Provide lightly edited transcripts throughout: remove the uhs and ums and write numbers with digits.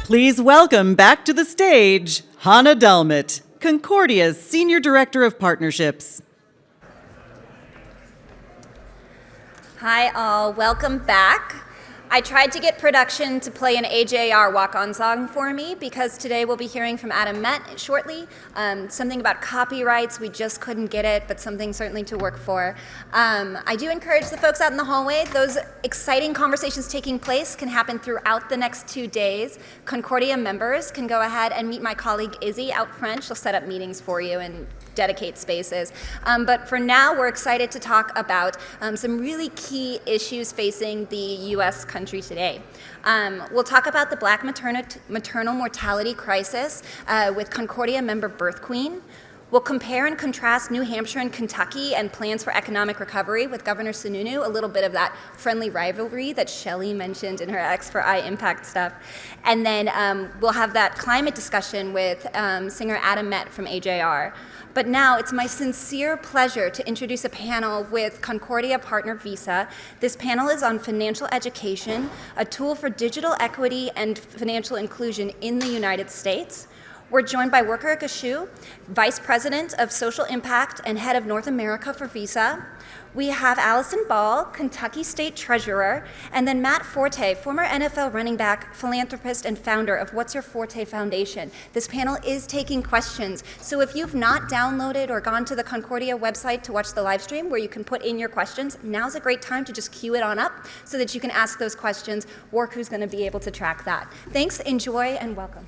Please welcome back to the stage, Hannah Delmet, Concordia's Senior Director of Partnerships. Hi all, welcome back. I tried to get production to play an AJR walk-on song for me because today we'll be hearing from Adam Met shortly. Something about copyrights, we just couldn't get it, but something certainly to work for. I do encourage the folks out in the hallway, those exciting conversations taking place can happen throughout the next 2 days. Concordia members can go ahead and meet my colleague Izzy out front. She'll set up meetings for you and dedicate spaces. But for now, we're excited to talk about some really key issues facing the U.S. country today. We'll talk about the Black maternal mortality crisis with Concordia member Birth Queen. We'll compare and contrast New Hampshire and Kentucky and plans for economic recovery with Governor Sununu, a little bit of that friendly rivalry that Shelley mentioned in her X for I Impact stuff. And then we'll have that climate discussion with singer Adam Met from AJR. But now it's my sincere pleasure to introduce a panel with Concordia Partner Visa. This panel is on financial education, a tool for digital equity and financial inclusion in the United States. We're joined by Worku Gachou, Vice President of Social Impact and Head of North America for Visa. We have Allison Ball, Kentucky State Treasurer, and then Matt Forté, former NFL running back, philanthropist, and founder of What's Your Forte Foundation. This panel is taking questions, so if you've not downloaded or gone to the Concordia website to watch the live stream where you can put in your questions, now's a great time to just queue it on up so that you can ask those questions. Worku's going to be able to track that. Thanks, enjoy, and welcome.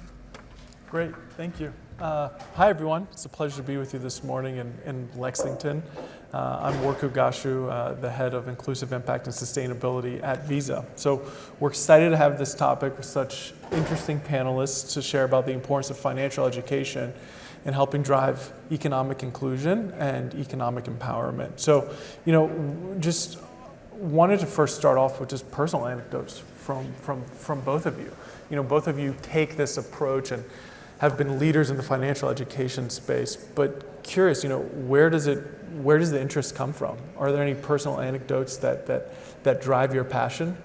Great, thank you. Hi everyone, it's a pleasure to be with you this morning in Lexington. I'm Worku Gachou, the head of Inclusive Impact and Sustainability at Visa. So we're excited to have this topic with such interesting panelists to share about the importance of financial education in helping drive economic inclusion and economic empowerment. So, just wanted to first start off with just personal anecdotes from both of you. Both of you take this approach and have been leaders in the financial education space, but curious, where does the interest come from? Are there any personal anecdotes that drive your passion?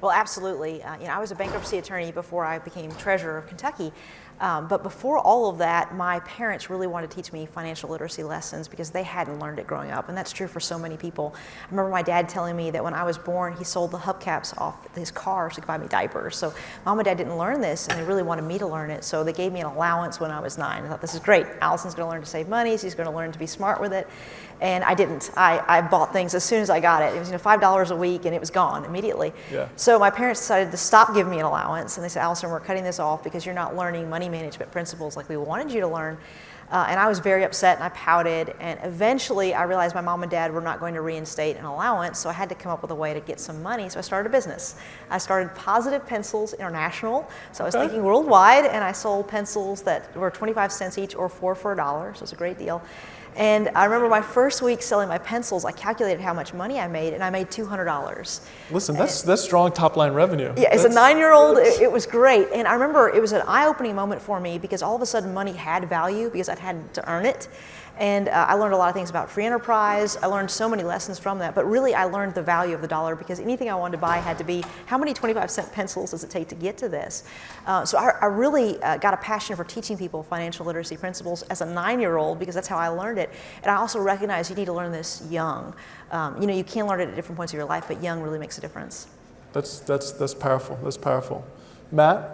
Well, absolutely. I was a bankruptcy attorney before I became treasurer of Kentucky. But before all of that, my parents really wanted to teach me financial literacy lessons because they hadn't learned it growing up, and that's true for so many people. I remember my dad telling me that when I was born, he sold the hubcaps off his car so he could buy me diapers. So mom and dad didn't learn this, and they really wanted me to learn it, so they gave me an allowance when I was 9. I thought, this is great. Allison's going to learn to save money. She's going to learn to be smart with it. And I didn't. I bought things as soon as I got it. It was $5 a week, and it was gone immediately. Yeah. So my parents decided to stop giving me an allowance, and they said, Allison, we're cutting this off because you're not learning money management principles like we wanted you to learn. And I was very upset, and I pouted, and eventually I realized my mom and dad were not going to reinstate an allowance, so I had to come up with a way to get some money, so I started a business. I started Positive Pencils International, so I was thinking worldwide, and I sold pencils that were 25 cents each or 4 for $1, so it was a great deal. And I remember my first week selling my pencils, I calculated how much money I made, and I made $200. Listen, that's strong top-line revenue. Yeah, as a 9-year-old, it was great. And I remember it was an eye-opening moment for me because all of a sudden money had value because I'd had to earn it. And I learned a lot of things about free enterprise. I learned so many lessons from that. But really, I learned the value of the dollar because anything I wanted to buy had to be, how many 25-cent pencils does it take to get to this? So I really got a passion for teaching people financial literacy principles as a 9-year-old because that's how I learned it. And I also recognize you need to learn this young. You can learn it at different points of your life, but young really makes a difference. That's powerful. That's powerful. Matt,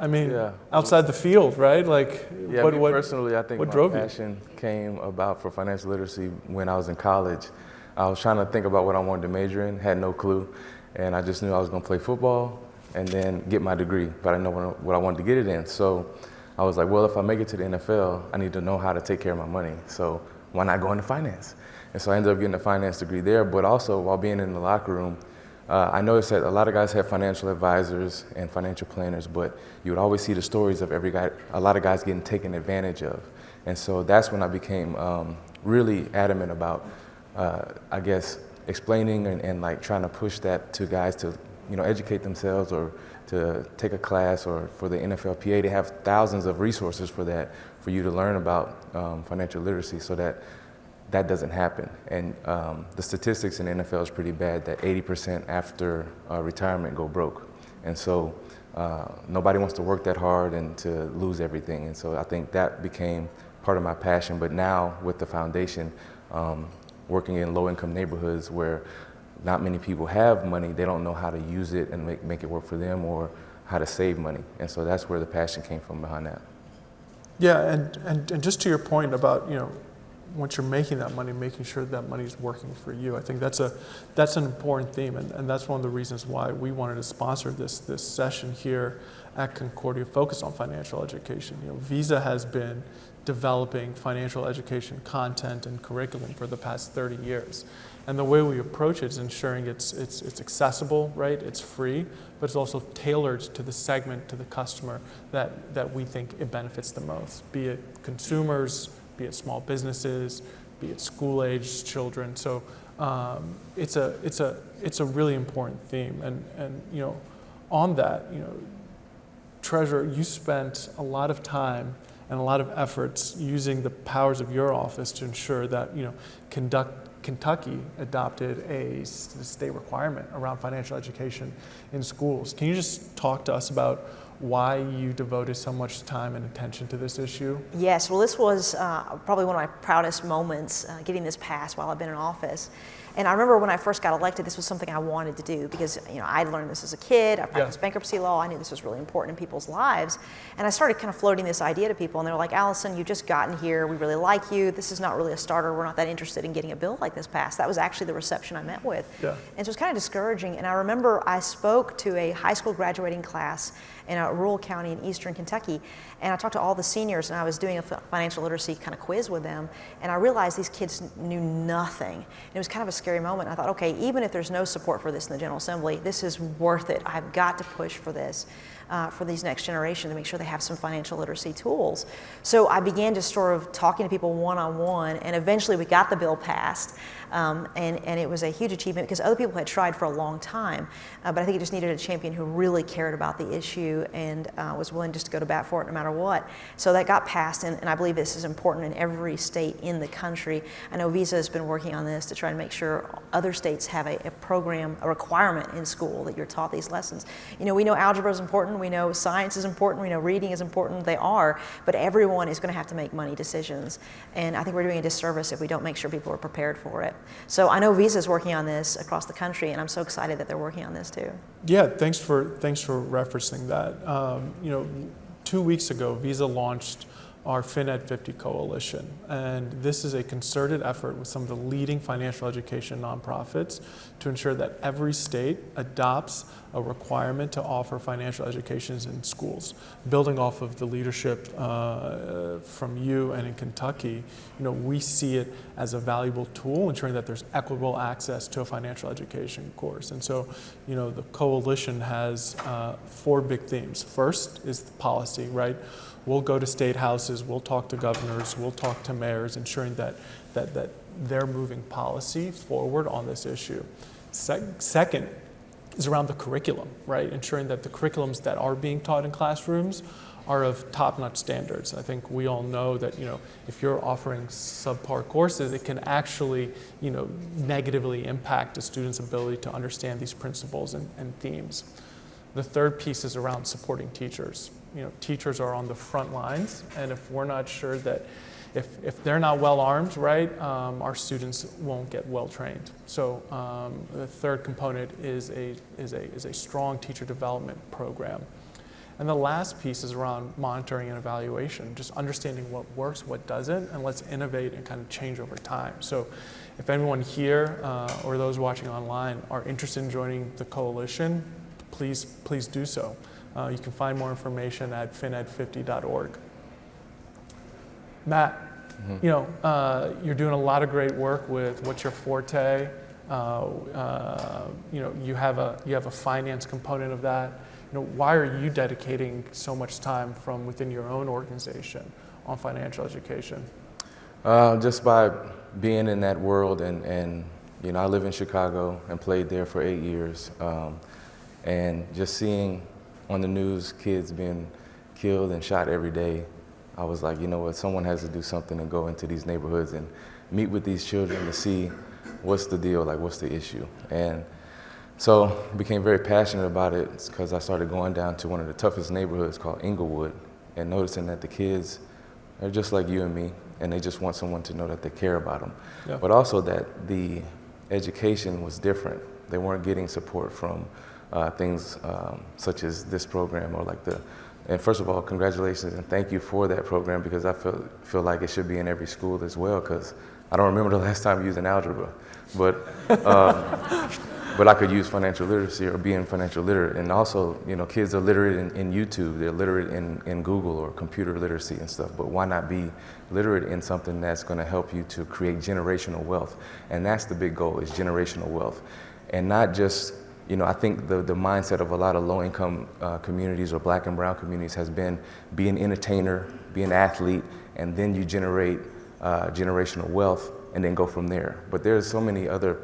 outside the field, right? Personally, I think what my drove passion came about for financial literacy when I was in college. I was trying to think about what I wanted to major in, had no clue, and I just knew I was going to play football and then get my degree, but I didn't know what I wanted to get it in. So I was like, well, if I make it to the NFL, I need to know how to take care of my money. So why not go into finance? And so I ended up getting a finance degree there, but also while being in the locker room, I noticed that a lot of guys have financial advisors and financial planners, but you would always see the stories of a lot of guys getting taken advantage of. And so that's when I became really adamant about, explaining and like trying to push that to guys to, educate themselves or to take a class, or for the NFLPA, they have thousands of resources for that, for you to learn about financial literacy so that doesn't happen. And the statistics in the NFL is pretty bad, that 80% after retirement go broke. And so nobody wants to work that hard and to lose everything. And so I think that became part of my passion. But now with the foundation, working in low-income neighborhoods where not many people have money, they don't know how to use it and make it work for them or how to save money. And so that's where the passion came from behind that. Yeah, and just to your point about, once you're making that money, making sure that money is working for you. I think that's an important theme, and that's one of the reasons why we wanted to sponsor this session here at Concordia focused on financial education. Visa has been developing financial education content and curriculum for the past 30 years. And the way we approach it is ensuring it's accessible, right? It's free, but it's also tailored to the segment, to the customer that we think it benefits the most, be it consumers, be it small businesses, be it school-aged children. So it's a really important theme. And on that, Treasurer, you spent a lot of time and a lot of efforts using the powers of your office to ensure that Kentucky adopted a state requirement around financial education in schools. Can you just talk to us about why you devoted so much time and attention to this issue? Yes, well, this was probably one of my proudest moments, getting this passed while I've been in office. And I remember when I first got elected, this was something I wanted to do because I learned this as a kid. I practiced bankruptcy law. I knew this was really important in people's lives. And I started kind of floating this idea to people, and they were like, Allison, you've just gotten here. We really like you. This is not really a starter. We're not that interested in getting a bill like this passed. That was actually the reception I met with. Yeah. And so it was kind of discouraging. And I remember I spoke to a high school graduating class in a rural county in eastern Kentucky, and I talked to all the seniors, and I was doing a financial literacy kind of quiz with them, and I realized these kids knew nothing. And it was kind of a scary moment. I thought, okay, even if there's no support for this in the General Assembly, this is worth it. I've got to push for this, for these next generation to make sure they have some financial literacy tools. So I began just sort of talking to people one-on-one, and eventually we got the bill passed. And it was a huge achievement because other people had tried for a long time, but I think it just needed a champion who really cared about the issue and was willing just to go to bat for it no matter what. So that got passed, and I believe this is important in every state in the country. I know Visa has been working on this to try to make sure other states have a program, a requirement in school that you're taught these lessons. We know algebra is important, we know science is important, we know reading is important, they are, but everyone is going to have to make money decisions. And I think we're doing a disservice if we don't make sure people are prepared for it. So I know Visa is working on this across the country, and I'm so excited that they're working on this too. Yeah, thanks for referencing that. 2 weeks ago, Visa launched our FinEd 50 Coalition, and this is a concerted effort with some of the leading financial education nonprofits to ensure that every state adopts a requirement to offer financial education in schools. Building off of the leadership from you and in Kentucky, we see it as a valuable tool, ensuring that there's equitable access to a financial education course. And so, the coalition has 4 big themes. First is the policy, right? We'll go to state houses, we'll talk to governors, we'll talk to mayors, ensuring that they're moving policy forward on this issue. Second is around the curriculum, right? Ensuring that the curriculums that are being taught in classrooms are of top-notch standards. I think we all know that, if you're offering subpar courses, it can actually, negatively impact a student's ability to understand these principles and themes. The third piece is around supporting teachers. Teachers are on the front lines, and if we're not sure that if they're not well armed, right, our students won't get well trained. So the third component is a strong teacher development program. And the last piece is around monitoring and evaluation, just understanding what works, what doesn't, and let's innovate and kind of change over time. So if anyone here or those watching online are interested in joining the coalition, please do so. You can find more information at fined50.org. Matt, you're doing a lot of great work with what's your forte. You have a finance component of that. Why are you dedicating so much time from within your own organization on financial education? Just by being in that world, and I live in Chicago and played there for 8 years, and just seeing on the news kids being killed and shot every day, I was like, someone has to do something and go into these neighborhoods and meet with these children to see what's the deal, like what's the issue. And So became very passionate about it because I started going down to one of the toughest neighborhoods called Inglewood and noticing that the kids are just like you and me, and they just want someone to know that they care about them. Yeah. But also that the education was different. They weren't getting support from things such as this program or like and first of all, congratulations and thank you for that program, because I feel like it should be in every school as well, because I don't remember the last time using algebra, but I could use financial literacy or being financial literate. And also, kids are literate in YouTube, they're literate in Google or computer literacy and stuff, but why not be literate in something that's gonna help you to create generational wealth? And that's the big goal, is generational wealth. And not just, I think the mindset of a lot of low-income communities or Black and brown communities has been be an entertainer, be an athlete, and then you generate generational wealth and then go from there. But there's so many other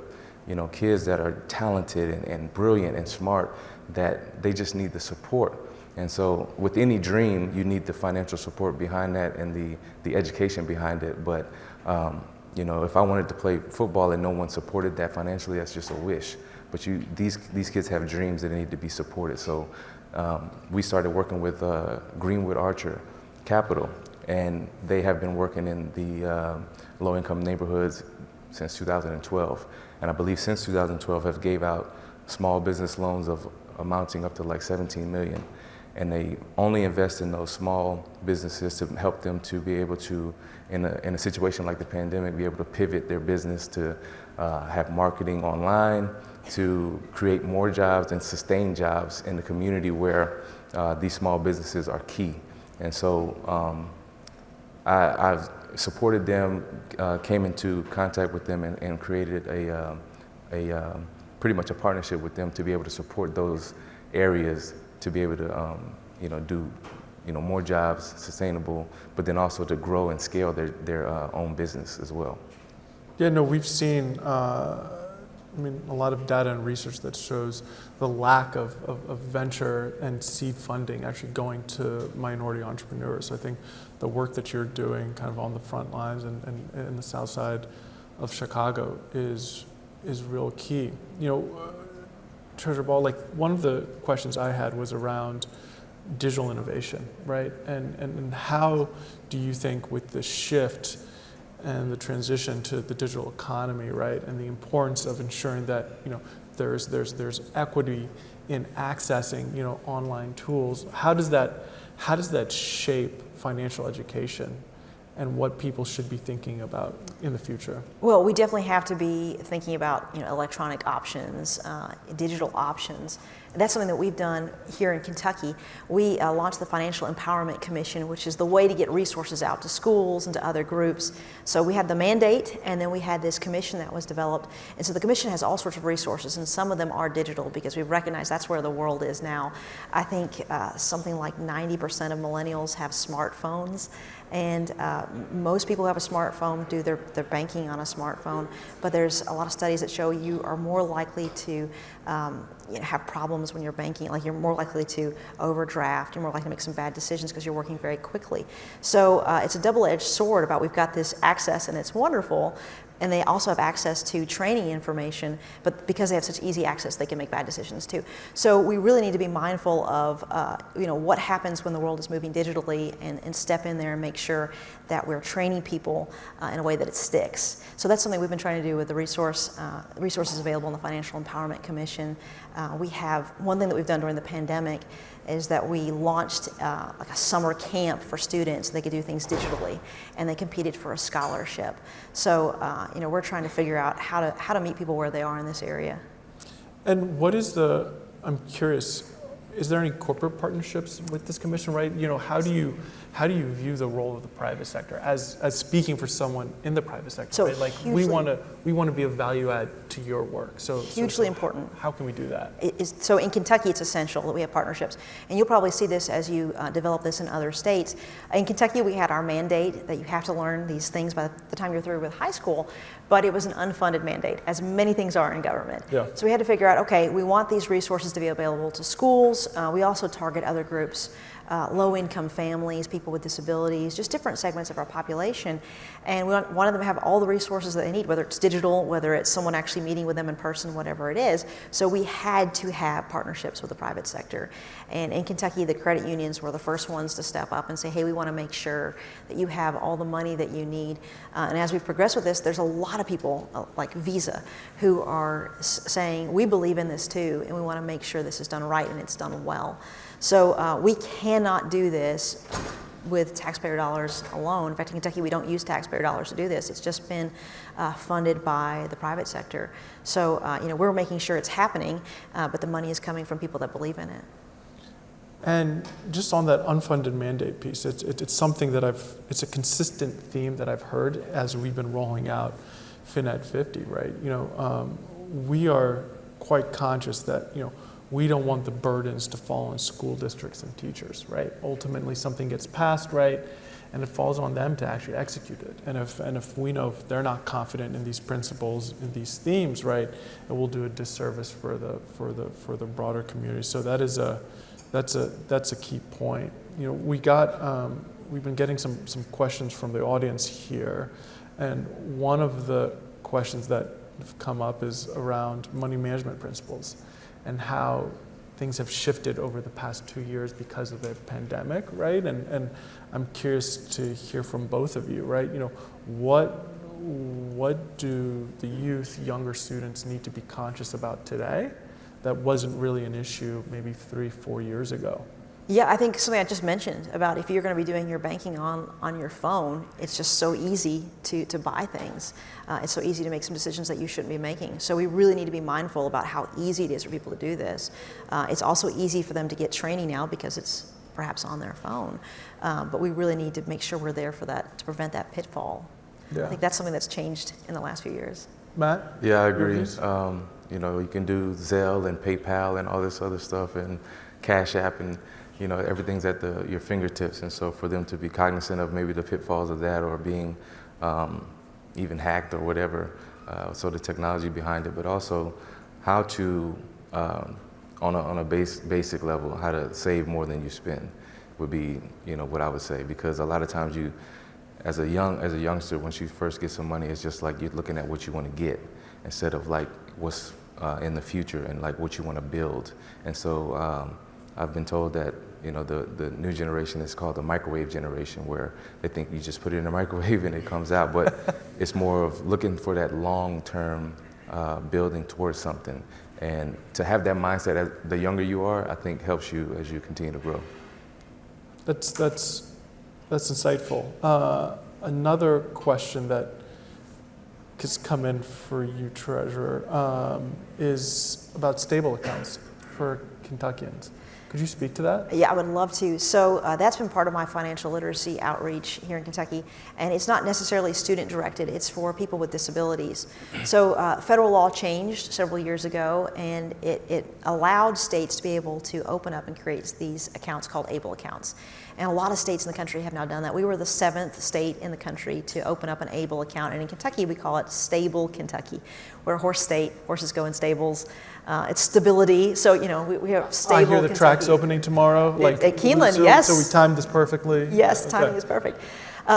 kids that are talented and brilliant and smart that they just need the support. And so with any dream, you need the financial support behind that and the education behind it. But if I wanted to play football and no one supported that financially, that's just a wish. But these kids have dreams that need to be supported. So we started working with Greenwood Archer Capital, and they have been working in the low-income neighborhoods since 2012. And I believe since 2012 have gave out small business loans of amounting up to like 17 million. And they only invest in those small businesses to help them to be able to, in a situation like the pandemic, be able to pivot their business to have marketing online, to create more jobs and sustain jobs in the community where these small businesses are key. And so I've supported them, came into contact with them and created a pretty much a partnership with them to be able to support those areas, to be able to do more jobs, sustainable, but then also to grow and scale their own business as well. Yeah, no, we've seen a lot of data and research that shows the lack of venture and seed funding actually going to minority entrepreneurs. So I think the work that you're doing kind of on the front lines and in the south side of Chicago is real key. Treasurer Ball, like one of the questions I had was around digital innovation, right? And how do you think with the shift and the transition to the digital economy, right, and the importance of ensuring that there's equity in accessing online tools, how does that shape financial education and what people should be thinking about in the future? Well, we definitely have to be thinking about electronic options, digital options. And that's something that we've done here in Kentucky. We launched the Financial Empowerment Commission, which is the way to get resources out to schools and to other groups. So we had the mandate, and then we had this commission that was developed. And so the commission has all sorts of resources, and some of them are digital because we've recognized that's where the world is now. I think something like 90% of millennials have smartphones. And most people who have a smartphone do their banking on a smartphone, but there's a lot of studies that show you are more likely to have problems when you're banking, like you're more likely to overdraft, you're more likely to make some bad decisions because you're working very quickly. So it's a double-edged sword about we've got this access and it's wonderful, and they also have access to training information, but because they have such easy access, they can make bad decisions too. So we really need to be mindful of what happens when the world is moving digitally and step in there and make sure that we're training people in a way that it sticks. So that's something we've been trying to do with the resources available in the Financial Empowerment Commission. We have one thing that we've done during the pandemic is that we launched like a summer camp for students. They could do things digitally, and they competed for a scholarship. So we're trying to figure out how to meet people where they are in this area. And I'm curious, is there any corporate partnerships with this commission, right? How do you view the role of the private sector as speaking for someone in the private sector? So right? Like we want to be a value add to your work. So hugely important. How can we do that? So in Kentucky, it's essential that we have partnerships, and you'll probably see this as you develop this in other states. In Kentucky, we had our mandate that you have to learn these things by the time you're through with high school, but it was an unfunded mandate, as many things are in government. Yeah. So we had to figure out, okay, we want these resources to be available to schools. We also target other groups low-income families, people with disabilities, just different segments of our population. And we wanted them to have all the resources that they need, whether it's digital, whether it's someone actually meeting with them in person, whatever it is. So we had to have partnerships with the private sector. And in Kentucky, the credit unions were the first ones to step up and say, hey, we want to make sure that you have all the money that you need. And as we've progressed with this, there's a lot of people like Visa who are saying, we believe in this too, and we want to make sure this is done right and it's done well. So we cannot do this with taxpayer dollars alone. In fact, in Kentucky, we don't use taxpayer dollars to do this. It's just been funded by the private sector. So we're making sure it's happening, but the money is coming from people that believe in it. And just on that unfunded mandate piece, it's something that it's a consistent theme that I've heard as we've been rolling out FinEd 50, right? We are quite conscious that, we don't want the burdens to fall on school districts and teachers, right? Ultimately, something gets passed, right, and it falls on them to actually execute it. And if we know if they're not confident in these principles, in these themes, right, it will do a disservice for the broader community. So that's a key point. We've been getting some questions from the audience here, and one of the questions that have come up is around money management principles and how things have shifted over the past 2 years because of the pandemic, right? And I'm curious to hear from both of you, right? What do the youth, younger students need to be conscious about today that wasn't really an issue maybe 3-4 years ago? Yeah, I think something I just mentioned about if you're going to be doing your banking on your phone, it's just so easy to buy things. It's so easy to make some decisions that you shouldn't be making. So we really need to be mindful about how easy it is for people to do this. It's also easy for them to get training now because it's perhaps on their phone. But we really need to make sure we're there for that, to prevent that pitfall. Yeah. I think that's something that's changed in the last few years. Matt? Yeah, I agree. You can do Zelle and PayPal and all this other stuff and Cash App and everything's at your fingertips, and so for them to be cognizant of maybe the pitfalls of that or being even hacked or whatever, so the technology behind it, but also how to, on a basic level, how to save more than you spend would be, what I would say, because a lot of times as a youngster, once you first get some money, it's just like you're looking at what you want to get instead of like what's in the future and like what you want to build, and so I've been told that the new generation is called the microwave generation, where they think you just put it in a microwave and it comes out, but it's more of looking for that long-term building towards something. And to have that mindset, as the younger you are, I think helps you as you continue to grow. That's insightful. Another question that has come in for you, Treasurer, is about stable accounts for Kentuckians. Could you speak to that? Yeah, I would love to. So that's been part of my financial literacy outreach here in Kentucky, and it's not necessarily student directed, it's for people with disabilities. So federal law changed several years ago, and it allowed states to be able to open up and create these accounts called ABLE accounts. And a lot of states in the country have now done that. We were the 7th state in the country to open up an ABLE account, and in Kentucky we call it Stable Kentucky. We're a horse state, horses go in stables. It's stability, so we have stable I hear the Kentucky. track's opening tomorrow. At Keeneland, yes. So we timed this perfectly. Yes, Okay. timing is perfect.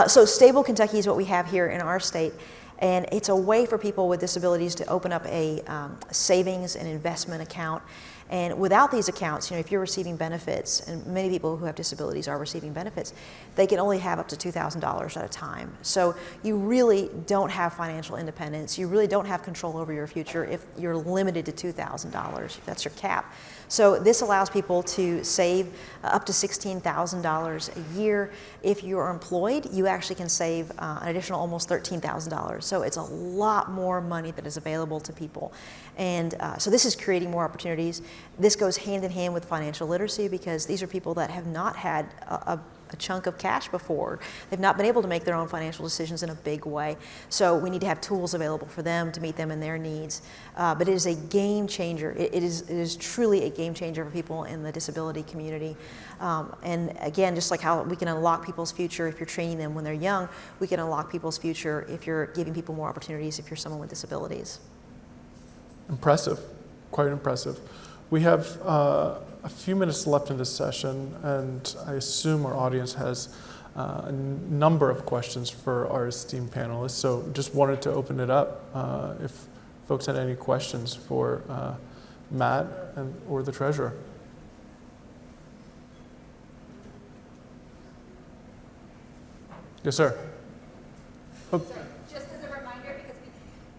So Stable Kentucky is what we have here in our state, and it's a way for people with disabilities to open up a savings and investment account. And without these accounts, if you're receiving benefits, and many people who have disabilities are receiving benefits, they can only have up to $2,000 at a time. So you really don't have financial independence. You really don't have control over your future if you're limited to $2,000. That's your cap. So this allows people to save up to $16,000 a year. If you're employed, you actually can save an additional almost $13,000. So it's a lot more money that is available to people. And so this is creating more opportunities. This goes hand in hand with financial literacy, because these are people that have not had a chunk of cash before. They've not been able to make their own financial decisions in a big way. So we need to have tools available for them to meet them in their needs. But it is a game changer. It is truly a game changer for people in the disability community. And again, just like how we can unlock people's future if you're training them when they're young, we can unlock people's future if you're giving people more opportunities if you're someone with disabilities. Impressive, quite impressive. We have a few minutes left in this session, and I assume our audience has a number of questions for our esteemed panelists. So just wanted to open it up if folks had any questions for Matt or the treasurer. Yes, sir. Oh. So just as a reminder, because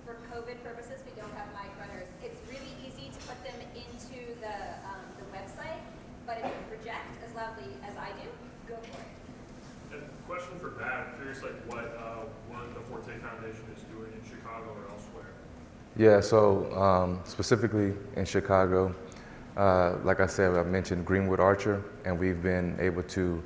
for COVID purposes, we don't have mic runners, it's really easy to put them into the website, but if you project as loudly as I do, go for it. And question for Matt, I'm curious what the Forté Foundation is doing in Chicago or elsewhere. Yeah, so specifically in Chicago, like I said, I mentioned Greenwood Archer, and we've been able to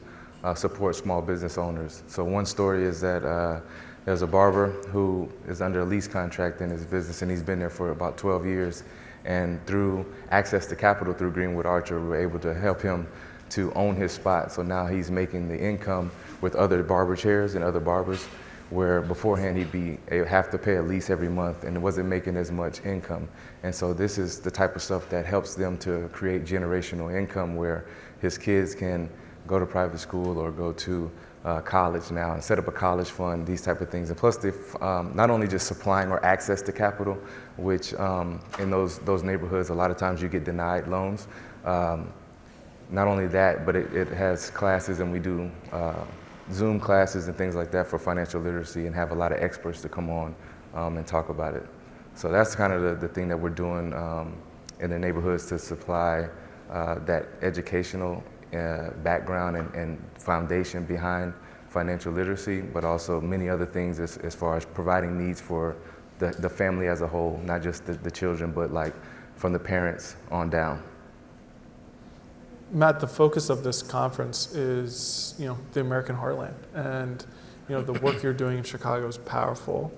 support small business owners. So one story is that there's a barber who is under a lease contract in his business, and he's been there for about 12 years. And through access to capital through Greenwood Archer, we were able to help him to own his spot. So now he's making the income with other barber chairs and other barbers, where beforehand he'd have to pay a lease every month and wasn't making as much income. And so this is the type of stuff that helps them to create generational income, where his kids can go to private school or go to college now and set up a college fund, these type of things. And plus, not only just supplying or access to capital, which in those neighborhoods, a lot of times you get denied loans. Not only that, but it has classes, and we do Zoom classes and things like that for financial literacy, and have a lot of experts to come on and talk about it. So that's kind of the thing that we're doing in the neighborhoods to supply that educational background and foundation behind financial literacy, but also many other things as far as providing needs for the family as a whole, not just the children, but from the parents on down. Matt, the focus of this conference is, the American heartland, and the work you're doing in Chicago is powerful.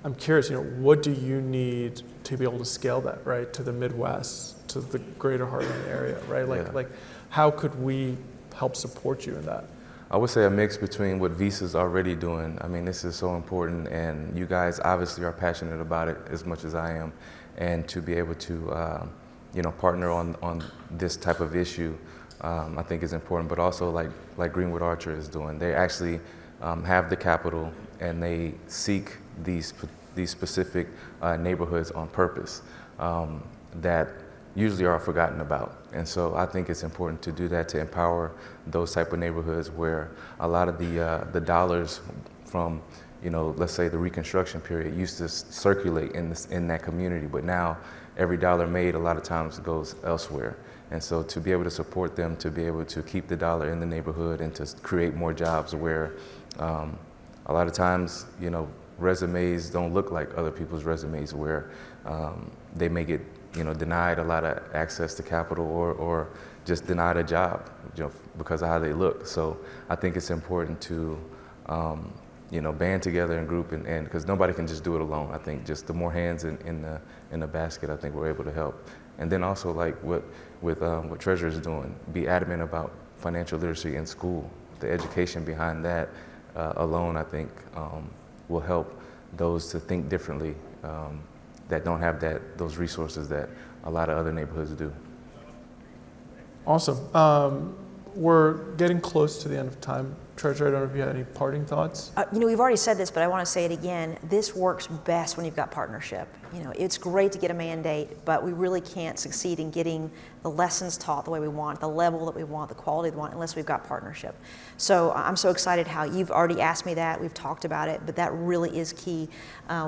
I'm curious, what do you need to be able to scale that, right, to the Midwest, to the greater heartland area, right? How could we help support you in that? I would say a mix between what Visa's already doing. I mean, this is so important, and you guys obviously are passionate about it as much as I am, and to be able to, partner on this type of issue, I think is important. But also, like Greenwood Archer is doing, they actually have the capital, and they seek these specific neighborhoods on purpose that usually are forgotten about. And so I think it's important to do that, to empower those type of neighborhoods where a lot of the dollars from, let's say the Reconstruction period used to circulate in that community, but now every dollar made a lot of times goes elsewhere. And so to be able to support them, to be able to keep the dollar in the neighborhood and to create more jobs where a lot of times, resumes don't look like other people's resumes, where they may get denied a lot of access to capital or just denied a job, because of how they look. So I think it's important to, band together in group, and because nobody can just do it alone. I think just the more hands in the basket, I think we're able to help. And then also what Treasurer is doing, be adamant about financial literacy in school. The education behind that alone, I think, will help those to think differently, that don't have those resources that a lot of other neighborhoods do. Awesome. We're getting close to the end of time. Treasurer, I don't know if you had any parting thoughts? We've already said this, but I want to say it again. This works best when you've got partnership. It's great to get a mandate, but we really can't succeed in getting the lessons taught the way we want, the level that we want, the quality we want, unless we've got partnership. So I'm so excited how you've already asked me that. We've talked about it, but that really is key.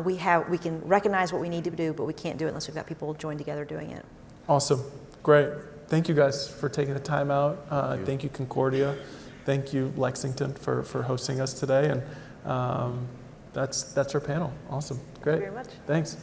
We can recognize what we need to do, but we can't do it unless we've got people joined together doing it. Awesome. Great. Thank you guys for taking the time out. Thank you, Concordia. Thank you, Lexington, for hosting us today. And that's our panel. Awesome. Great. Thank you very much. Thanks.